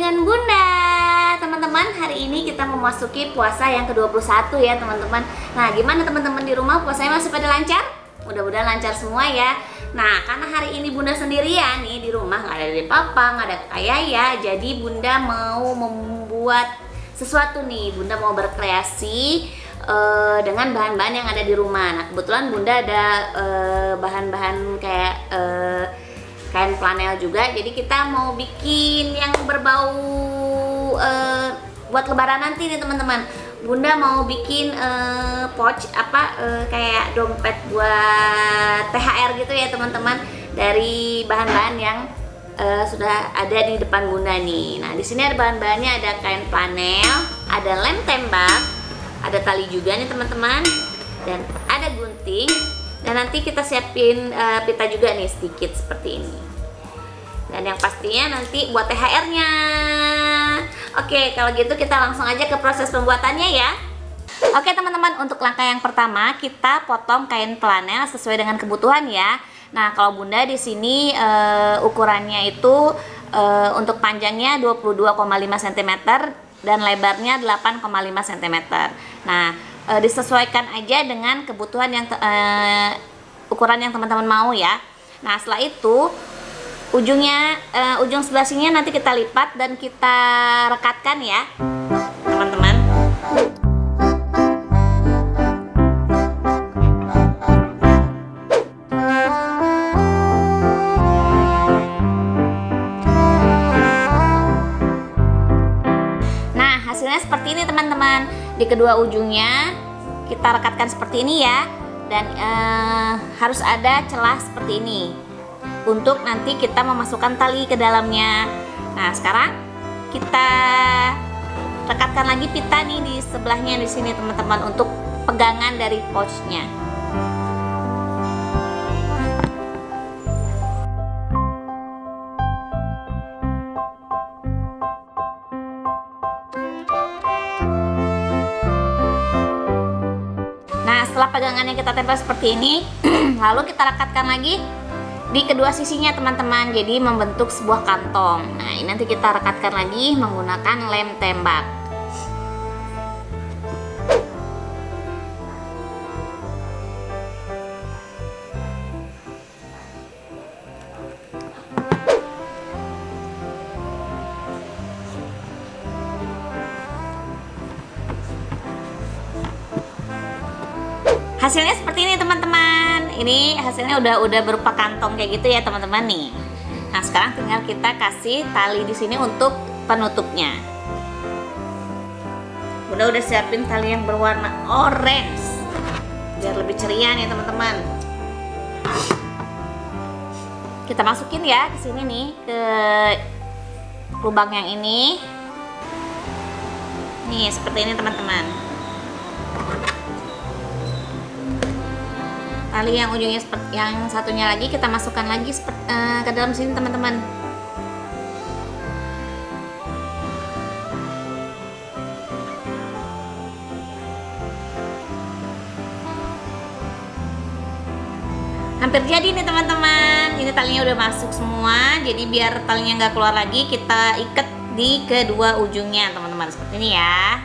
dengan Bunda. Teman-teman, hari ini kita memasuki puasa yang ke-21 ya teman-teman. Nah, gimana teman-teman di rumah, puasanya masih pada lancar? Mudah-mudahan lancar semua ya. Nah, karena hari ini Bunda sendirian nih di rumah, nggak ada dari Papa, nggak ada Kak Yaya. Jadi Bunda mau membuat sesuatu nih. Bunda mau berkreasi dengan bahan-bahan yang ada di rumah. Nah, kebetulan Bunda ada bahan-bahan kayak kain flanel juga. Jadi kita mau bikin yang berbau buat lebaran nanti nih teman-teman. Bunda mau bikin pouch kayak dompet buat THR gitu ya teman-teman, dari bahan-bahan yang sudah ada di depan Bunda nih. Nah, di sini ada bahan-bahannya, ada kain flanel, ada lem tembak, ada tali juga nih teman-teman, dan ada gunting. Dan nanti kita siapin pita juga nih sedikit seperti ini. Dan yang pastinya nanti buat THR-nya. Oke, kalau gitu kita langsung aja ke proses pembuatannya ya. Oke teman-teman, untuk langkah yang pertama kita potong kain flanel sesuai dengan kebutuhan ya. Nah, kalau Bunda di sini ukurannya itu untuk panjangnya 22,5 cm dan lebarnya 8,5 cm. Nah, disesuaikan aja dengan kebutuhan yang ukuran yang teman-teman mau ya. Nah, setelah itu ujung sebelah sininya nanti kita lipat dan kita rekatkan ya teman-teman. Nah, hasilnya seperti ini teman-teman. Di kedua ujungnya kita rekatkan seperti ini ya, dan harus ada celah seperti ini untuk nanti kita memasukkan tali ke dalamnya. Nah, sekarang kita rekatkan lagi pita nih di sebelahnya di sini teman-teman untuk pegangan dari pouchnya. Nah, setelah pegangannya kita tempel seperti ini, lalu kita rekatkan lagi di kedua sisinya teman-teman, jadi membentuk sebuah kantong. Nah, ini nanti kita rekatkan lagi menggunakan lem tembak. Hasilnya seperti ini teman-teman. Ini hasilnya udah berupa kantong kayak gitu ya teman-teman nih. Nah, sekarang tinggal kita kasih tali di sini untuk penutupnya. Udah siapin tali yang berwarna orange biar lebih ceria nih teman-teman. Kita masukin ya ke sini nih, ke lubang yang ini. Nih seperti ini teman-teman. Tali yang ujungnya seperti yang satunya lagi kita masukkan lagi ke dalam sini teman-teman. Hampir jadi nih teman-teman. Ini talinya udah masuk semua. Jadi biar talinya nggak keluar lagi, kita ikat di kedua ujungnya teman-teman seperti ini ya.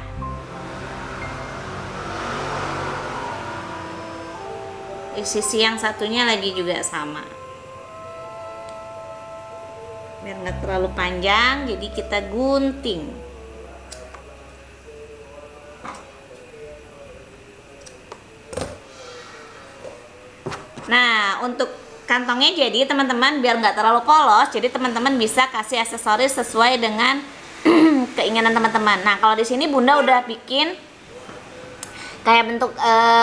Di sisi yang satunya lagi juga sama, biar nggak terlalu panjang, jadi kita gunting. Nah, untuk kantongnya jadi teman-teman biar nggak terlalu polos, jadi teman-teman bisa kasih aksesoris sesuai dengan keinginan teman-teman. Nah, kalau di sini Bunda udah bikin kayak bentuk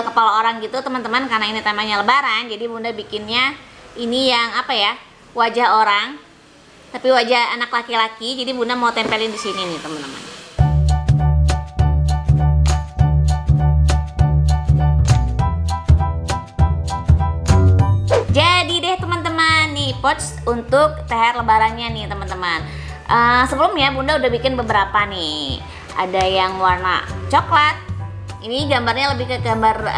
kepala orang gitu teman-teman, karena ini temanya lebaran. Jadi Bunda bikinnya ini yang apa ya, wajah orang tapi wajah anak laki-laki. Jadi Bunda mau tempelin di sini nih teman-teman. Jadi deh teman-teman, nih pouch untuk THR lebarannya nih teman-teman. Sebelumnya Bunda udah bikin beberapa nih. Ada yang warna coklat. Ini gambarnya lebih ke gambar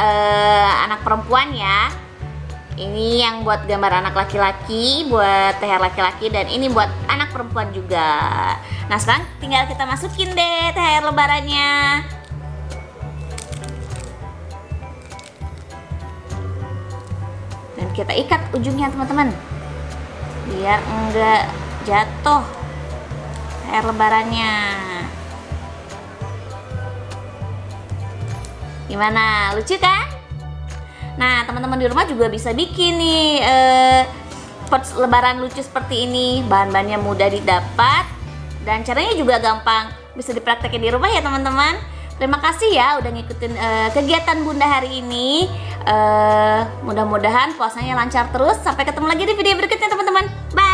anak perempuan ya. Ini yang buat gambar anak laki-laki, buat THR laki-laki, dan ini buat anak perempuan juga. Nah sekarang tinggal kita masukin deh THR lebarannya. Dan kita ikat ujungnya teman-teman, biar enggak jatuh THR lebarannya. Gimana, lucu kan? Nah teman-teman di rumah juga bisa bikin nih pouch lebaran lucu seperti ini. Bahan-bahannya mudah didapat dan caranya juga gampang, bisa dipraktekin di rumah ya teman-teman. Terima kasih ya udah ngikutin kegiatan Bunda hari ini. Mudah-mudahan puasanya lancar terus. Sampai ketemu lagi di video berikutnya teman-teman. Bye.